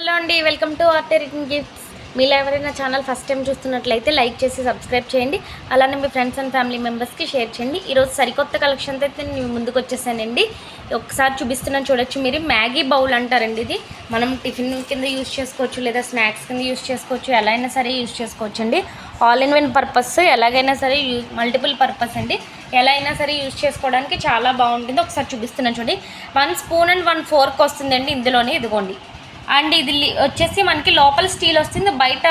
Hello అండి, welcome to art return gifts. మీలో ఎవరైనా ఛానల్ ఫస్ట్ టైం చూస్తున్నట్లయితే లైక్ చేసి సబ్స్క్రైబ్ చేయండి. అలానే మీ ఫ్రెండ్స్ అండ్ ఫ్యామిలీ మెంబర్స్కి షేర్ చేయండి. ఈరోజు సరికొత్త కలెక్షన్తో అయితే నేను ముందుకు వచ్చేసానండి. ఒకసారి చూపిస్తున్నాను చూడొచ్చు. మీరు మ్యాగీ బౌల్ అంటారండి. ఇది మనం టిఫిన్ కింద యూజ్ చేసుకోవచ్చు, లేదా స్నాక్స్ కింద యూజ్ చేసుకోవచ్చు, ఎలా అయినా సరే యూజ్ చేసుకోవచ్చు అండి. ఆల్ ఇన్ వన్ పర్పస్, ఎలాగైనా సరే మల్టిపుల్ పర్పస్ అండి. ఎలా అయినా సరే యూజ్ చేసుకోవడానికి చాలా బాగుంటుంది. ఒకసారి చూపిస్తున్నాను చూడండి. 1 స్పూన్ అండ్ 1 ఫోర్క్ వస్తుందండి ఇందులోనే. ఇదిగోండి. అండ్ ఇది వచ్చేసి మనకి లోపల స్టీల్ వస్తుంది, బయట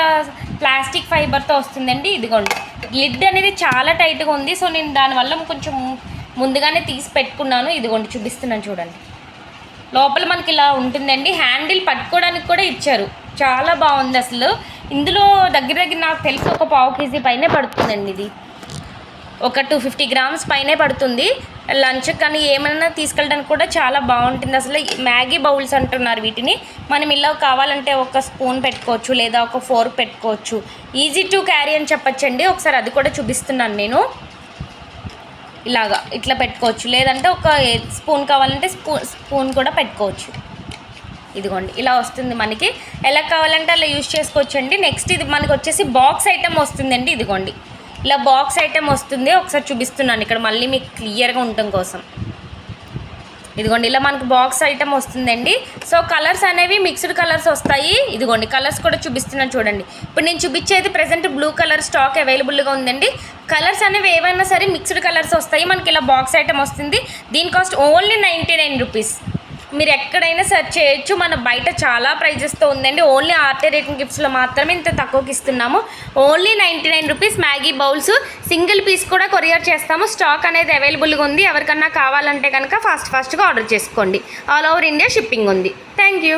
ప్లాస్టిక్ ఫైబర్తో వస్తుందండి. ఇదిగోండి, లిడ్ అనేది చాలా టైట్గా ఉంది. సో నేను దానివల్ల కొంచెం ముందుగానే తీసి పెట్టుకున్నాను. ఇదిగోండి చూపిస్తున్నాను చూడండి. లోపల మనకి ఇలా ఉంటుందండి. హ్యాండిల్ పట్టుకోవడానికి కూడా ఇచ్చారు. చాలా బాగుంది అసలు. ఇందులో దగ్గర నాకు తెలిసి ఒక 1/2 kg పైనే పడుతుందండి. ఇది ఒక 250 grams పైనే పడుతుంది. లంచ్ కానీ ఏమైనా తీసుకెళ్ళడానికి కూడా చాలా బాగుంటుంది. అసలు మ్యాగీ బౌల్స్ అంటున్నారు వీటిని. మనం ఇలా కావాలంటే ఒక స్పూన్ పెట్టుకోవచ్చు, లేదా ఒక ఫోర్క్ పెట్టుకోవచ్చు. ఈజీ టు క్యారీ అని చెప్పచ్చండి. ఒకసారి అది కూడా చూపిస్తున్నాను నేను. ఇలాగా ఇట్లా పెట్టుకోవచ్చు, లేదంటే ఒక స్పూన్ కావాలంటే స్పూన్ కూడా పెట్టుకోవచ్చు. ఇదిగోండి ఇలా వస్తుంది మనకి. ఎలా కావాలంటే అలా యూజ్ చేసుకోవచ్చు అండి. నెక్స్ట్ ఇది మనకి వచ్చేసి బాక్స్ ఐటమ్ వస్తుందండి. ఇదిగోండి ఇలా బాక్స్ ఐటమ్ వస్తుంది. ఒకసారి చూపిస్తున్నాను ఇక్కడ మళ్ళీ మీకు క్లియర్గా ఉండటం కోసం. ఇదిగోండి ఇలా మనకు బాక్స్ ఐటమ్ వస్తుందండి. సో కలర్స్ అనేవి మిక్స్డ్ కలర్స్ వస్తాయి. ఇదిగోండి కలర్స్ కూడా చూపిస్తున్నాను చూడండి. ఇప్పుడు నేను చూపించేది ప్రజెంట్ బ్లూ కలర్ స్టాక్ అవైలబుల్గా ఉందండి. కలర్స్ అనేవి ఏవైనా సరే మిక్స్డ్ కలర్స్ వస్తాయి. మనకి ఇలా బాక్స్ ఐటమ్ వస్తుంది. దీని కాస్ట్ ఓన్లీ 99 రూపీస్. మీరు ఎక్కడైనా సెర్చ్ చేయొచ్చు. మన బయట చాలా ప్రైజెస్తో ఉందండి. ఓన్లీ ఆర్ట్ రిటర్న్ గిఫ్ట్స్లో మాత్రమే ఇంత తక్కువకి ఇస్తున్నాము. Only 99 rupees Maggi bowls. Single piece కూడా కొరియర్ చేస్తాము. స్టాక్ అనేది అవైలబుల్గా ఉంది. ఎవరికన్నా కావాలంటే కనుక ఫాస్ట్గా ఆర్డర్ చేసుకోండి. ఆల్ ఓవర్ ఇండియా షిప్పింగ్ ఉంది. Thank you.